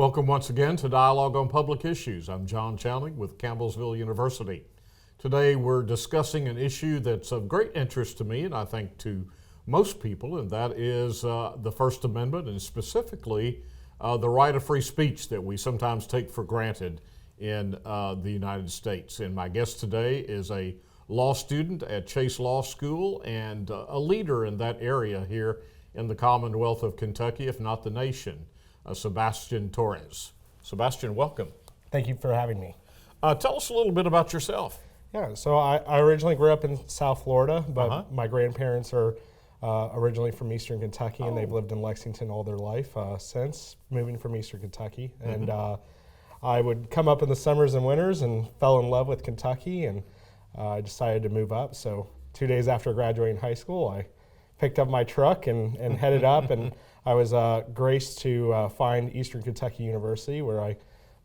Welcome once again to Dialogue on Public Issues. I'm John Chowning with Campbellsville University. Today we're discussing an issue that's of great interest to me and I think to most people, and that is the First Amendment and specifically the right of free speech that we sometimes take for granted in the United States. And my guest today is a law student at Chase Law School and a leader in that area here in the Commonwealth of Kentucky, if not the nation. Sebastian Torres. Sebastian, welcome. Thank you for having me. Tell us a little bit about yourself. Yeah, so I originally grew up in South Florida, but my grandparents are originally from Eastern Kentucky, and they've lived in Lexington all their life since moving from Eastern Kentucky. And I would come up in the summers and winters and fell in love with Kentucky, and I decided to move up. So 2 days after graduating high school, I picked up my truck and headed up, and I was graced to find Eastern Kentucky University, where I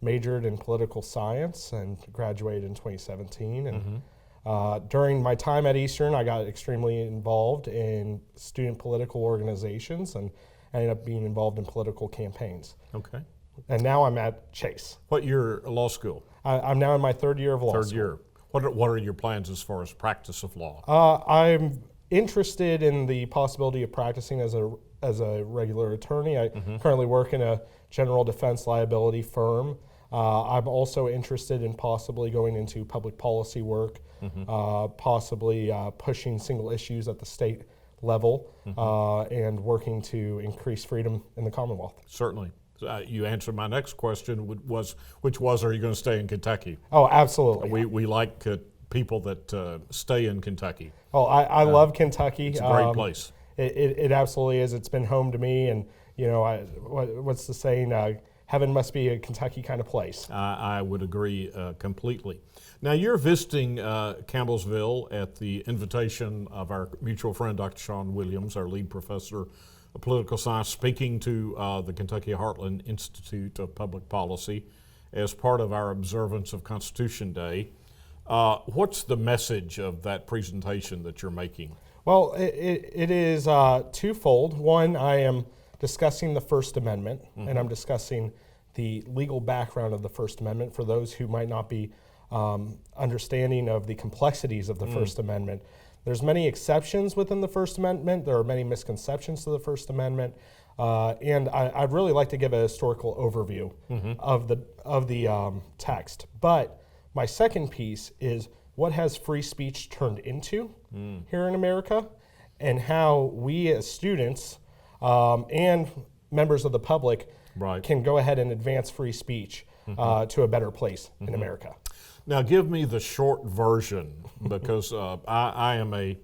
majored in political science and graduated in 2017. And during my time at Eastern, I got extremely involved in student political organizations and ended up being involved in political campaigns. Okay. And now I'm at Chase. What year law school? I'm now in my third year of law school. Third year. What are your plans as far as practice of law? I'm interested in the possibility of practicing as a regular attorney. I currently work in a general defense liability firm. I'm also interested in possibly going into public policy work, possibly pushing single issues at the state level, and working to increase freedom in the Commonwealth. Certainly. You answered my next question, which was, are you going to stay in Kentucky? Oh, absolutely. We like people that stay in Kentucky. Oh, I love Kentucky. It's a great place. It absolutely is. It's been home to me, and what's the saying? Heaven must be a Kentucky kind of place. I would agree completely. Now you're visiting Campbellsville at the invitation of our mutual friend, Dr. Sean Williams, our lead professor of political science, speaking to the Kentucky Heartland Institute of Public Policy as part of our observance of Constitution Day. What's the message of that presentation that you're making? Well, it is twofold. One, I am discussing the First Amendment, and I'm discussing the legal background of the First Amendment for those who might not be understanding of the complexities of the First Amendment. There's many exceptions within the First Amendment. There are many misconceptions to the First Amendment, and I'd really like to give a historical overview of the text. But my second piece is what has free speech turned into here in America, and how we as students and members of the public can go ahead and advance free speech to a better place in America. Now give me the short version, because I am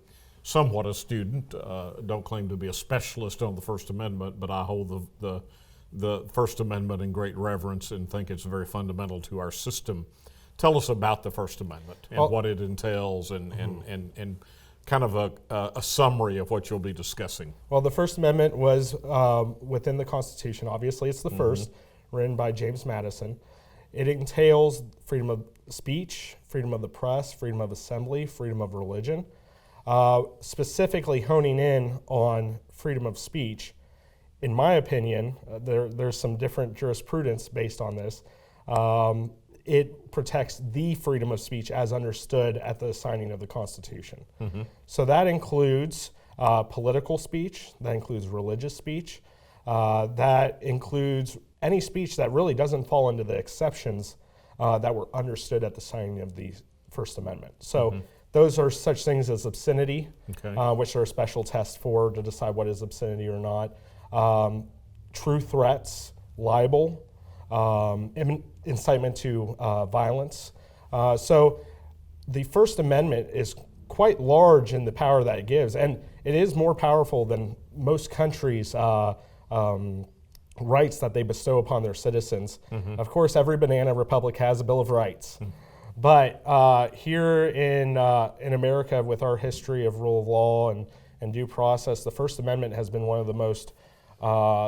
somewhat a student, don't claim to be a specialist on the First Amendment, but I hold the First Amendment in great reverence and think it's very fundamental to our system. Tell us about the First Amendment and what it entails and kind of a summary of what you'll be discussing. Well, the First Amendment was within the Constitution. Obviously, it's the first, written by James Madison. It entails freedom of speech, freedom of the press, freedom of assembly, freedom of religion. Specifically honing in on freedom of speech, in my opinion, there's some different jurisprudence based on this. It protects the freedom of speech as understood at the signing of the Constitution. So that includes political speech, that includes religious speech, that includes any speech that really doesn't fall into the exceptions that were understood at the signing of the First Amendment. So those are such things as obscenity, which there are special tests for to decide what is obscenity or not, true threats, libel, incitement to violence. So the First Amendment is quite large in the power that it gives, and it is more powerful than most countries' rights that they bestow upon their citizens. Of course, every banana republic has a Bill of Rights, but here in America, with our history of rule of law and due process, the First Amendment has been one of the most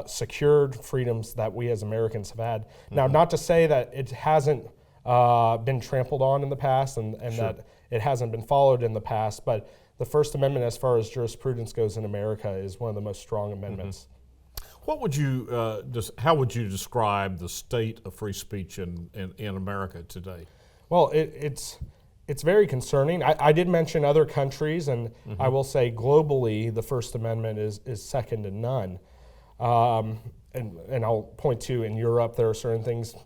secured freedoms that we as Americans have had. Now, not to say that it hasn't been trampled on in the past and that it hasn't been followed in the past, but the First Amendment, as far as jurisprudence goes in America, is one of the most strong amendments. What would you how would you describe the state of free speech in America today? Well, it's very concerning. I did mention other countries, and I will say globally, the First Amendment is second to none. And I'll point to in Europe, there are certain things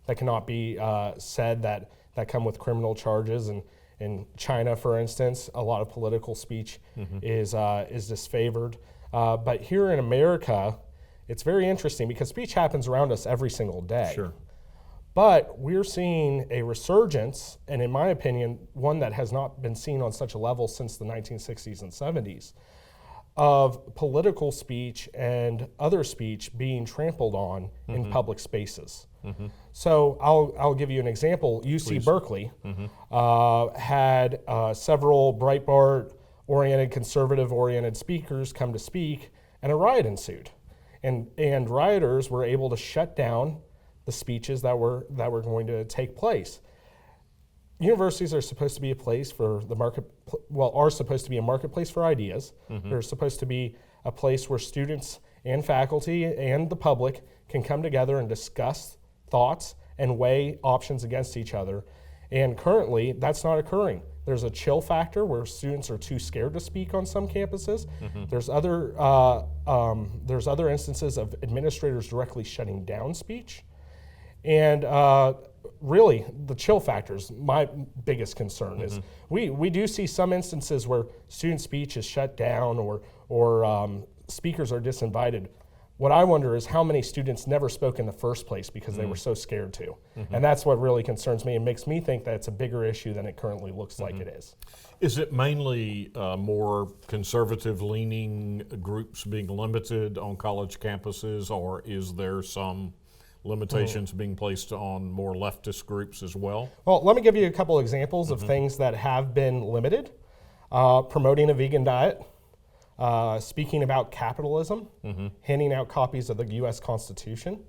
that cannot be said that come with criminal charges. And in China, for instance, a lot of political speech is disfavored. But here in America, it's very interesting because speech happens around us every single day. Sure. But we're seeing a resurgence, and in my opinion, one that has not been seen on such a level since the 1960s and 70s, of political speech and other speech being trampled on in public spaces. So I'll give you an example. UC Please. Berkeley had several Breitbart-oriented, conservative-oriented speakers come to speak, and a riot ensued. And rioters were able to shut down the speeches that were going to take place. Universities are supposed to be a place for the are supposed to be a marketplace for ideas. They're supposed to be a place where students and faculty and the public can come together and discuss thoughts and weigh options against each other. And currently, that's not occurring. There's a chill factor where students are too scared to speak on some campuses. There's other instances of administrators directly shutting down speech. And really, the chill factor is my biggest concern. Is we do see some instances where student speech is shut down or speakers are disinvited. What I wonder is how many students never spoke in the first place because they were so scared to. And that's what really concerns me and makes me think that it's a bigger issue than it currently looks like it is. Is it mainly more conservative-leaning groups being limited on college campuses, or is there some limitations being placed on more leftist groups as well? Well, let me give you a couple examples of things that have been limited. Promoting a vegan diet, speaking about capitalism, handing out copies of the U.S. Constitution.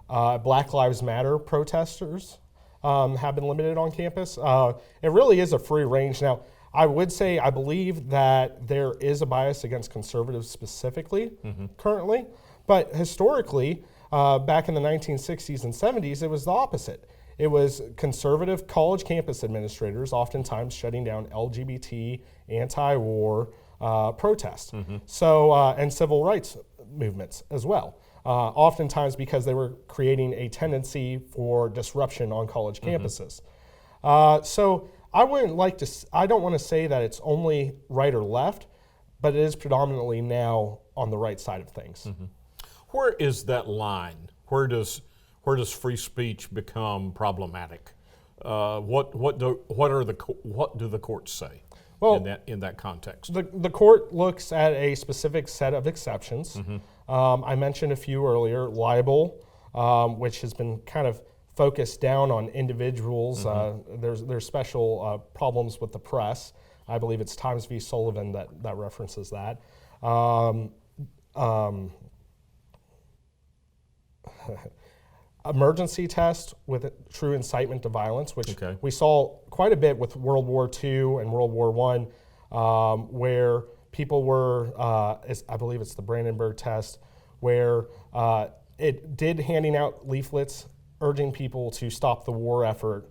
Black Lives Matter protesters have been limited on campus. It really is a free range. Now, I would say I believe that there is a bias against conservatives specifically currently, but historically, back in the 1960s and 70s, it was the opposite. It was conservative college campus administrators oftentimes shutting down LGBT, anti-war protests. And civil rights movements as well. Oftentimes because they were creating a tendency for disruption on college campuses. So I don't want to say that it's only right or left, but it is predominantly now on the right side of things. Where is that line? Where does free speech become problematic? What do the courts say in that context? The court looks at a specific set of exceptions. I mentioned a few earlier. Libel, which has been kind of focused down on individuals. There's special problems with the press. I believe it's Times v. Sullivan that references that. Emergency test with true incitement to violence, which we saw quite a bit with World War II and World War I, where people were, I believe it's the Brandenburg test, where it did handing out leaflets urging people to stop the war effort,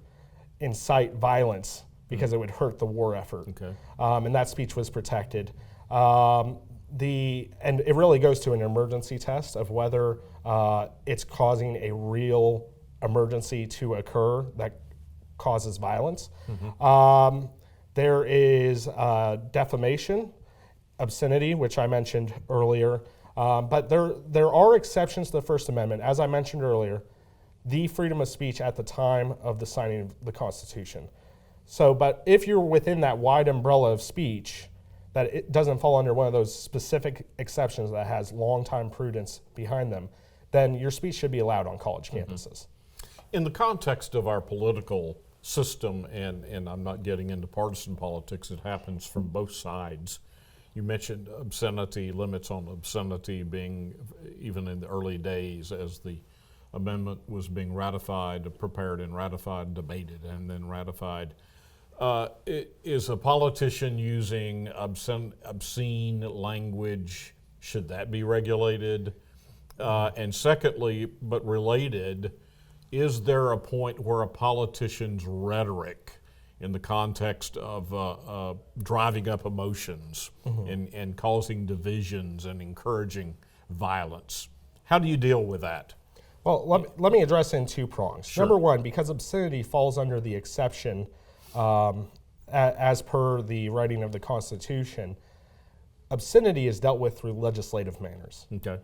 incite violence because it would hurt the war effort. And that speech was protected. And it really goes to an emergency test of whether it's causing a real emergency to occur that causes violence. There is defamation, obscenity, which I mentioned earlier, but there are exceptions to the First Amendment. As I mentioned earlier, the freedom of speech at the time of the signing of the Constitution. So, but if you're within that wide umbrella of speech, that it doesn't fall under one of those specific exceptions that has long-time prudence behind them, then your speech should be allowed on college campuses. In the context of our political system, and I'm not getting into partisan politics, it happens from both sides. You mentioned obscenity, limits on obscenity being, even in the early days as the amendment was being ratified, prepared and ratified, debated and then ratified. Is a politician using obscene language, should that be regulated? And secondly, but related, is there a point where a politician's rhetoric in the context of driving up emotions and causing divisions and encouraging violence, how do you deal with that? Well, let me address it in two prongs. Sure. Number one, because obscenity falls under the exception as per the writing of the Constitution, obscenity is dealt with through legislative manners. Okay.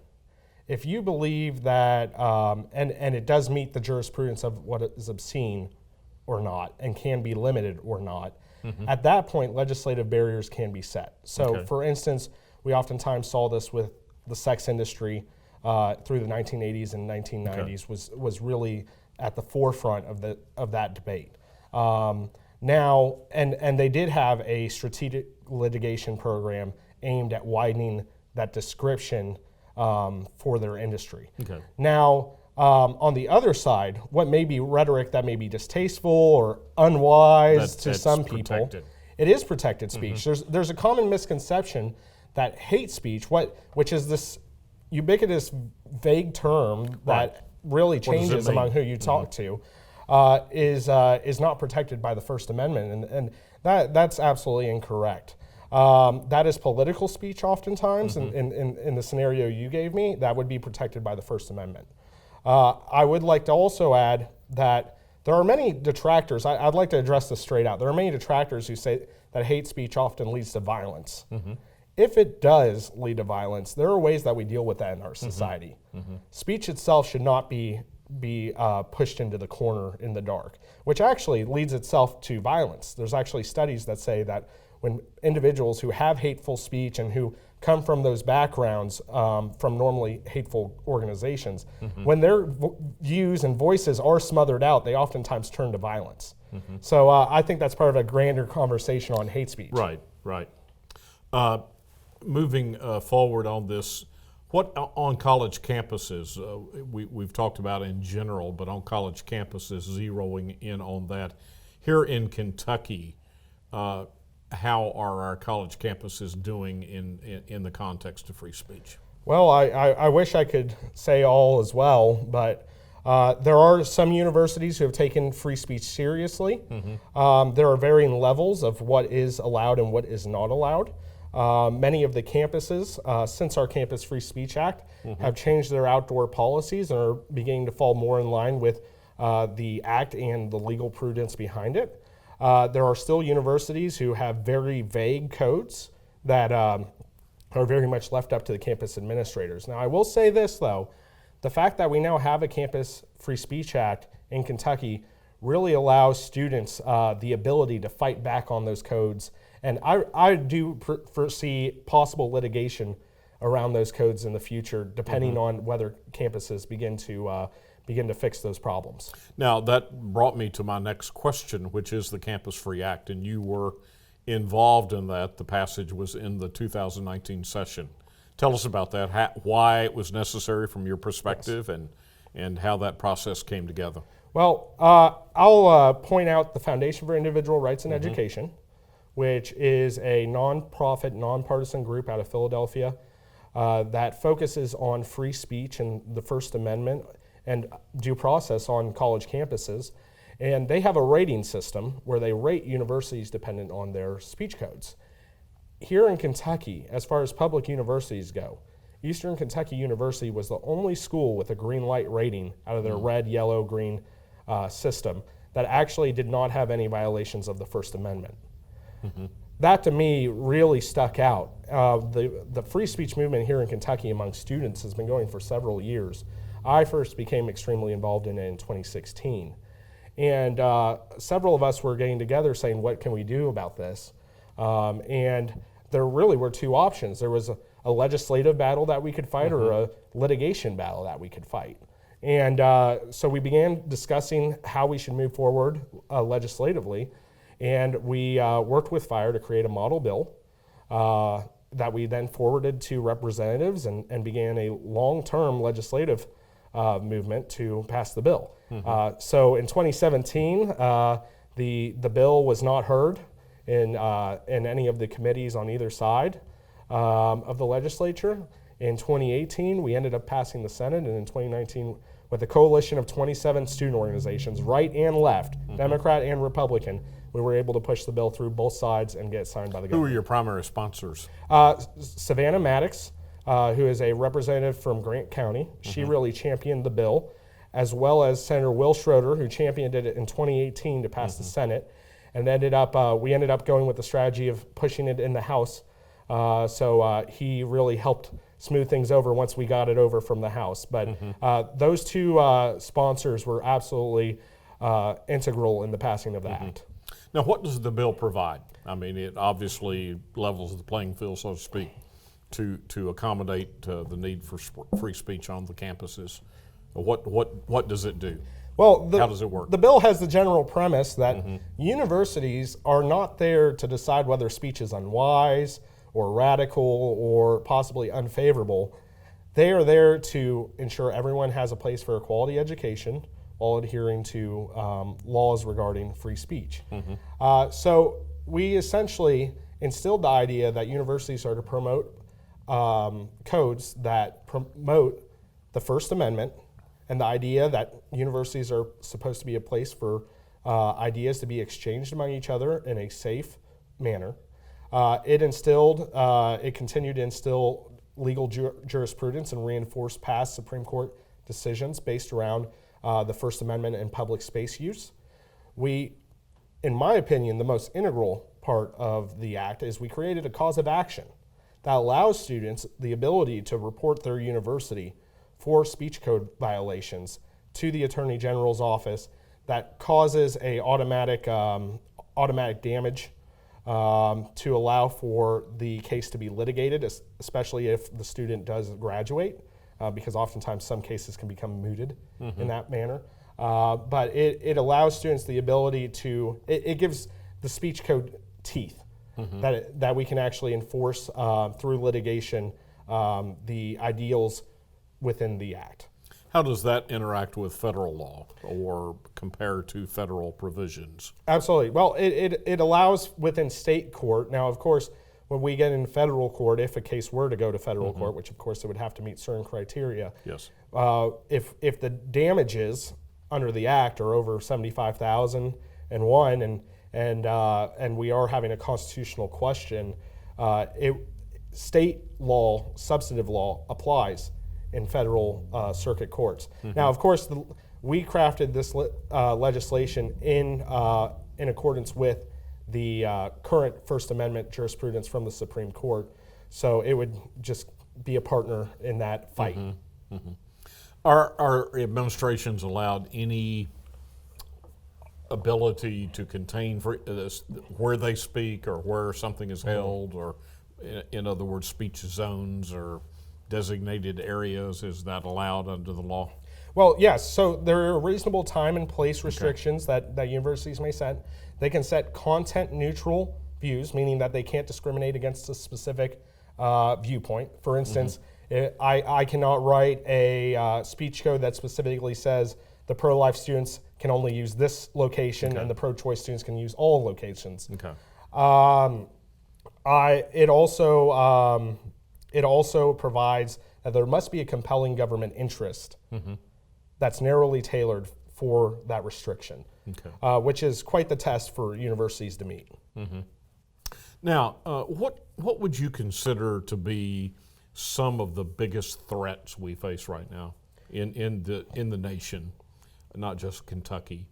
If you believe that, and it does meet the jurisprudence of what is obscene or not, and can be limited or not, at that point, legislative barriers can be set. So, Okay. for instance, we oftentimes saw this with the sex industry through the 1980s and 1990s was really at the forefront of that debate. Now, and they did have a strategic litigation program aimed at widening that description for their industry. Okay. Now, on the other side, what may be rhetoric that may be distasteful or unwise to That's some people, protected. it is protected speech. There's a common misconception that hate speech, which is this ubiquitous vague term that really does it changes mean? among who you talk to, is not protected by the First Amendment, and that's absolutely incorrect. That is political speech oftentimes, in the scenario you gave me, that would be protected by the First Amendment. I would like to also add that there are many detractors, I'd like to address this straight out, there are many detractors who say that hate speech often leads to violence. If it does lead to violence, there are ways that we deal with that in our society. Speech itself should not be pushed into the corner in the dark, which actually leads itself to violence. There's actually studies that say that when individuals who have hateful speech and who come from those backgrounds from normally hateful organizations, when their views and voices are smothered out, they oftentimes turn to violence. So I think that's part of a grander conversation on hate speech. Right, right. Moving forward on this, what on college campuses, we've talked about in general, but on college campuses, zeroing in on that. Here in Kentucky, how are our college campuses doing in the context of free speech? Well, I wish I could say all as well, but there are some universities who have taken free speech seriously. There are varying levels of what is allowed and what is not allowed. Many of the campuses, since our Campus Free Speech Act, have changed their outdoor policies and are beginning to fall more in line with the act and the legal prudence behind it. There are still universities who have very vague codes that are very much left up to the campus administrators. Now, I will say this, though. The fact that we now have a Campus Free Speech Act in Kentucky really allows students the ability to fight back on those codes. And I do foresee possible litigation around those codes in the future, depending on whether campuses begin to fix those problems. Now, that brought me to my next question, which is the Campus Free Act, and you were involved in that. The passage was in the 2019 session. Tell us about that, why it was necessary from your perspective, and how that process came together. Well, I'll point out the Foundation for Individual Rights and Education, which is a nonprofit, nonpartisan group out of Philadelphia that focuses on free speech and the First Amendment and due process on college campuses. And they have a rating system where they rate universities dependent on their speech codes. Here in Kentucky, as far as public universities go, Eastern Kentucky University was the only school with a green light rating out of their red, yellow, green system that actually did not have any violations of the First Amendment. That to me really stuck out. The free speech movement here in Kentucky among students has been going for several years. I first became extremely involved in it in 2016. And several of us were getting together saying, what can we do about this? And there really were two options. There was a legislative battle that we could fight or a litigation battle that we could fight. And so we began discussing how we should move forward legislatively. And we worked with FIRE to create a model bill that we then forwarded to representatives and began a long-term legislative movement to pass the bill. So in 2017, the bill was not heard in any of the committees on either side of the legislature. In 2018, we ended up passing the Senate, and in 2019, with a coalition of 27 student organizations, right and left, Democrat and Republican, we were able to push the bill through both sides and get it signed by the Who are governor. your primary sponsors? Savannah Maddox, who is a representative from Grant County, she really championed the bill, as well as Senator Will Schroeder, who championed it in 2018 to pass the Senate, and we ended up going with the strategy of pushing it in the House. So he really helped smooth things over once we got it over from the House. But those two sponsors were absolutely integral in the passing of the act. Now, what does the bill provide? I mean, it obviously levels the playing field, so to speak, to accommodate the need for free speech on the campuses. What does it do? Well, how does it work? The bill has the general premise that universities are not there to decide whether speech is unwise or radical or possibly unfavorable. They are there to ensure everyone has a place for a quality education while adhering to laws regarding free speech. So we essentially instilled the idea that universities are to promote codes that promote the First Amendment, and the idea that universities are supposed to be a place for ideas to be exchanged among each other in a safe manner. It continued to instill legal jurisprudence and reinforce past Supreme Court decisions based around the First Amendment and public space use. In my opinion, the most integral part of the act is we created a cause of action that allows students the ability to report their university for speech code violations to the Attorney General's office that causes a automatic damage to allow for the case to be litigated, especially if the student does graduate, because oftentimes some cases can become mooted in that manner. But it allows students the ability to, it gives the speech code teeth that we can actually enforce through litigation the ideals within the act. How does that interact with federal law or compare to federal provisions? Absolutely. Well, it allows within state court. Now, of course, when we get in federal court, if a case were to go to federal court, which of course it would have to meet certain criteria. Yes. If the damages under the act are over $75,001 and we are having a constitutional question, state law, substantive law applies in federal circuit courts. Now, of course, we crafted this legislation in accordance with the current First Amendment jurisprudence from the Supreme Court, so it would just be a partner in that fight. Are administrations allowed any ability to contain where they speak or where something is held, or in other words, speech zones or designated areas? Is that allowed under the law? Well, yes. So there are reasonable time and place restrictions that universities may set. They can set content-neutral views, meaning that they can't discriminate against a specific viewpoint. For instance, I cannot write a speech code that specifically says the pro-life students can only use this location and the pro-choice students can use all locations. It also provides that there must be a compelling government interest that's narrowly tailored for that restriction, which is quite the test for universities to meet. Now, what would you consider to be some of the biggest threats we face right now in the nation, not just Kentucky?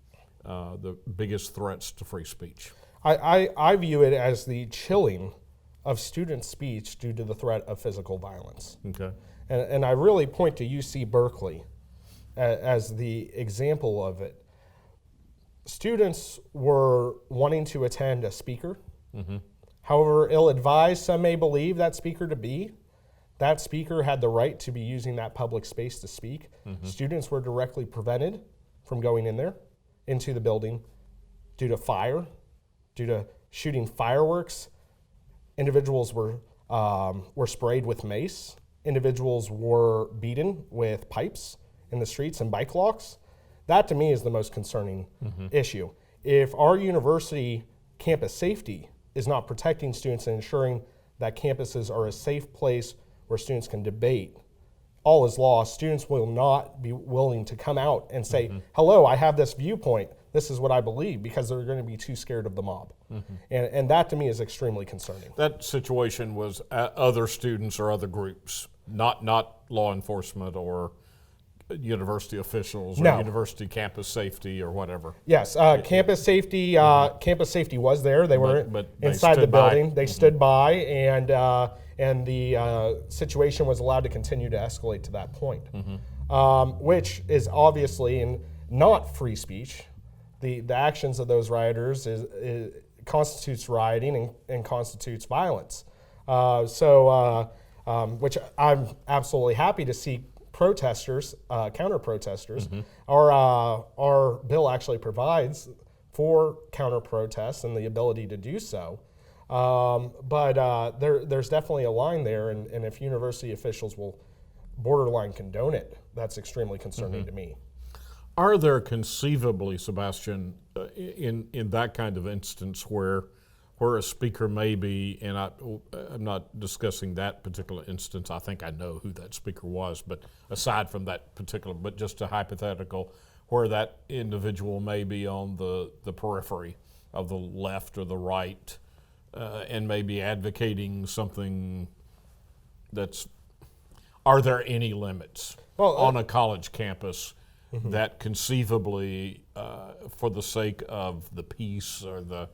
The biggest threats to free speech. I view it as the chilling of student speech due to the threat of physical violence. And I really point to UC Berkeley as the example of it. Students were wanting to attend a speaker. However ill-advised some may believe that speaker to be, that speaker had the right to be using that public space to speak. Students were directly prevented from going into the building due to fire, due to shooting fireworks. Individuals were sprayed with mace. Individuals were beaten with pipes in the streets and bike locks. That to me is the most concerning issue. If our university campus safety is not protecting students and ensuring that campuses are a safe place where students can debate, all is lost. Students will not be willing to come out and say, hello, I have this viewpoint. This is what I believe, because they're going to be too scared of the mob. And that to me is extremely concerning. That situation was other students or other groups, not law enforcement or university officials or university campus safety or whatever. Yes, campus safety was there. They were but inside the building. By. They stood by, and the situation was allowed to continue to escalate to that point, which is obviously not free speech. The actions of those rioters constitutes rioting and constitutes violence. Which I'm absolutely happy to see protesters, counter-protesters. Our bill actually provides for counter-protests and the ability to do so. But there's definitely a line there, and if university officials will borderline condone it, that's extremely concerning to me. Are there conceivably, Sebastian, in that kind of instance where a speaker may be, and I'm not discussing that particular instance, I think I know who that speaker was, but aside from that particular, but just a hypothetical, where that individual may be on the periphery of the left or the right, and may be advocating something that's, are there any limits on a college campus that conceivably, for the sake of the peace or the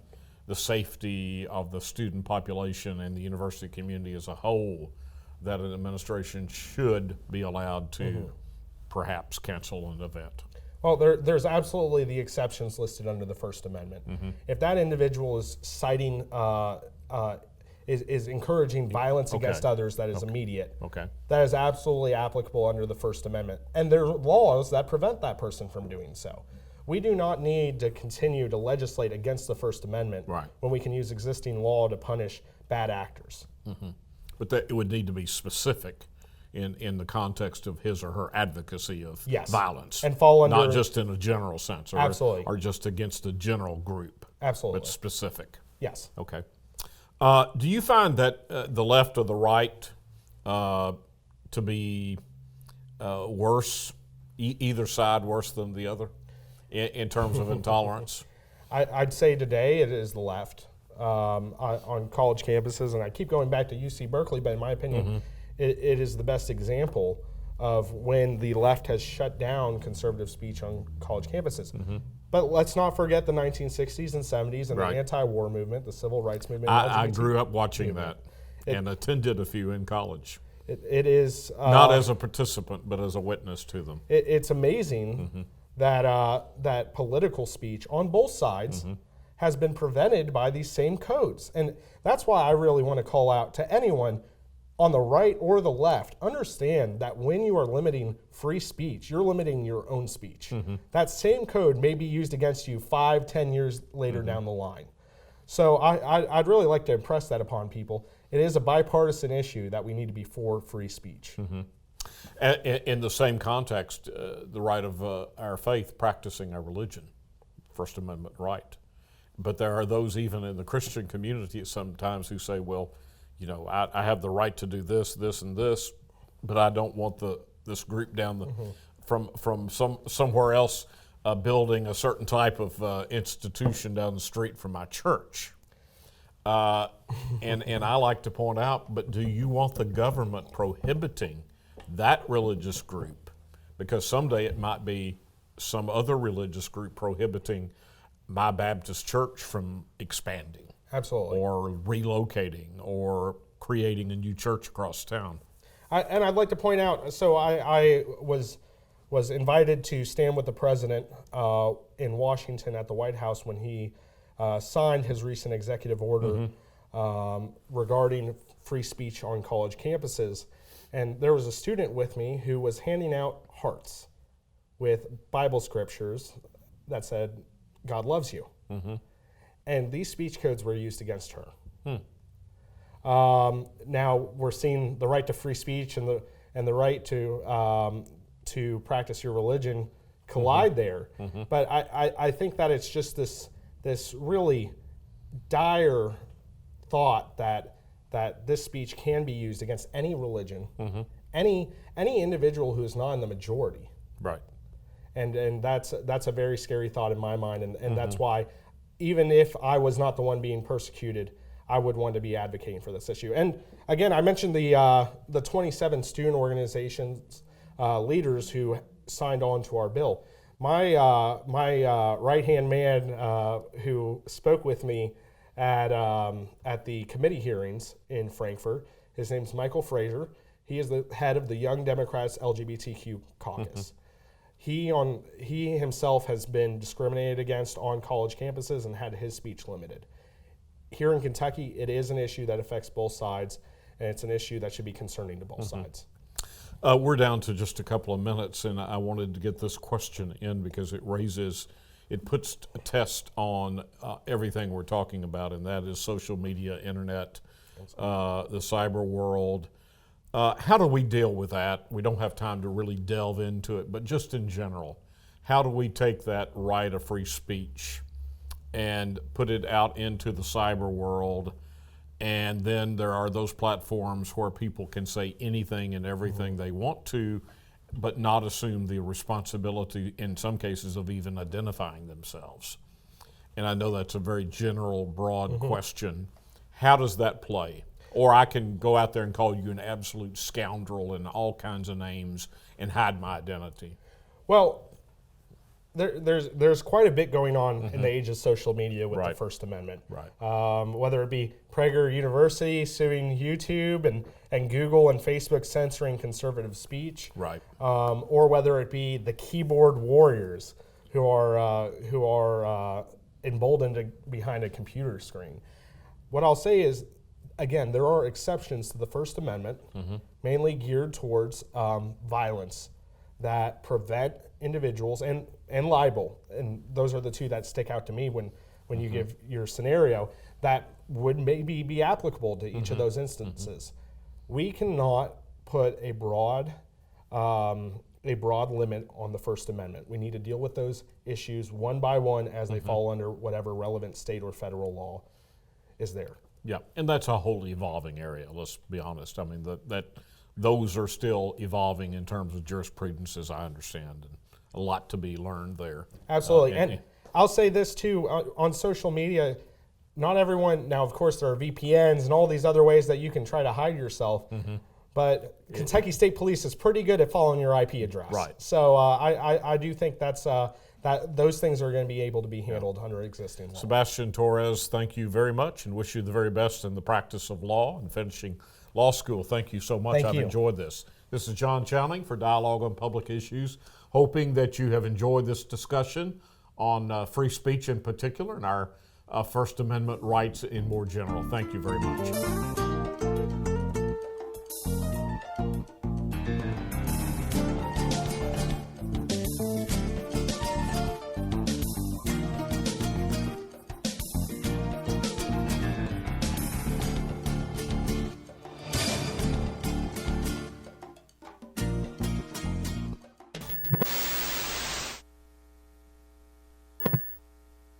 safety of the student population and the university community as a whole, that an administration should be allowed to perhaps cancel an event? Well, there's absolutely the exceptions listed under the First Amendment. If that individual is citing, is encouraging violence against others that is immediate, that is absolutely applicable under the First Amendment. And there are laws that prevent that person from doing so. We do not need to continue to legislate against the First Amendment when we can use existing law to punish bad actors. But it would need to be specific in the context of his or her advocacy of violence. And fall under... Not just in a general sense. Absolutely. Or just against a general group. Absolutely. But specific. Yes. Okay. Do you find that the left or the right to be worse, either side worse than the other, in terms of intolerance? I'd say today it is the left on college campuses, and I keep going back to UC Berkeley, but in my opinion, it is the best example of when the left has shut down conservative speech on college campuses. But let's not forget the 1960s and 70s and the anti-war movement, the civil rights movement. I grew up watching that and attended a few in college. It is... not as a participant, but as a witness to them. It's amazing that political speech on both sides has been prevented by these same codes. And that's why I really want to call out to anyone on the right or the left, understand that when you are limiting free speech, you're limiting your own speech. That same code may be used against you 5-10 years later down the line. So I'd really like to impress that upon people. It is a bipartisan issue that we need to be for free speech. In the same context, the right of our faith, practicing our religion, First Amendment right. But there are those even in the Christian community sometimes who say, well, you know, I have the right to do this, this, and this, but I don't want this group down from somewhere else building a certain type of institution down the street from my church. And I like to point out, but do you want the government prohibiting that religious group? Because someday it might be some other religious group prohibiting my Baptist church from expanding. Absolutely. Or relocating or creating a new church across town. And I'd like to point out, so I was invited to stand with the president in Washington at the White House when he signed his recent executive order regarding free speech on college campuses. And there was a student with me who was handing out hearts with Bible scriptures that said, God loves you. And these speech codes were used against her. Now we're seeing the right to free speech and the right to practice your religion collide there. But I think that it's just this really dire thought that that this speech can be used against any religion, any individual who is not in the majority. Right. And that's a very scary thought in my mind, and that's why, even if I was not the one being persecuted, I would want to be advocating for this issue. And again, I mentioned the 27 student organizations leaders who signed on to our bill. My right-hand man who spoke with me at the committee hearings in Frankfurt, his name's Michael Fraser. He is the head of the Young Democrats LGBTQ caucus. He himself has been discriminated against on college campuses and had his speech limited. Here in Kentucky, it is an issue that affects both sides, and it's an issue that should be concerning to both sides. We're down to just a couple of minutes, and I wanted to get this question in because it puts a test on everything we're talking about, and that is social media, internet, the cyber world. How do we deal with that? We don't have time to really delve into it, but just in general, how do we take that right of free speech and put it out into the cyber world? And then there are those platforms where people can say anything and everything they want to, but not assume the responsibility, in some cases, of even identifying themselves. And I know that's a very general, broad question. How does that play? Or I can go out there and call you an absolute scoundrel and all kinds of names and hide my identity. Well, there's quite a bit going on in the age of social media with the First Amendment. Right. Whether it be Prager University suing YouTube and Google and Facebook censoring conservative speech. Right. Or whether it be the keyboard warriors who are emboldened behind a computer screen. What I'll say is, again, there are exceptions to the First Amendment, mainly geared towards violence that prevent individuals and libel, and those are the two that stick out to me when you give your scenario, that would maybe be applicable to each of those instances. We cannot put a broad limit on the First Amendment. We need to deal with those issues one by one as they fall under whatever relevant state or federal law is there. Yeah, and that's a whole evolving area, let's be honest. I mean, those are still evolving in terms of jurisprudence, as I understand, and a lot to be learned there. Absolutely, and I'll say this too, on social media, not everyone, now of course there are VPNs and all these other ways that you can try to hide yourself, but Kentucky State Police is pretty good at following your IP address. Right. So I do think that those things are going to be able to be handled under existing law. Sebastian Torres, thank you very much and wish you the very best in the practice of law and finishing law school. Thank you so much. Thank I've you. enjoyed this. This is John Chowning for Dialogue on Public Issues, hoping that you have enjoyed this discussion on free speech in particular and our First Amendment rights in more general. Thank you very much.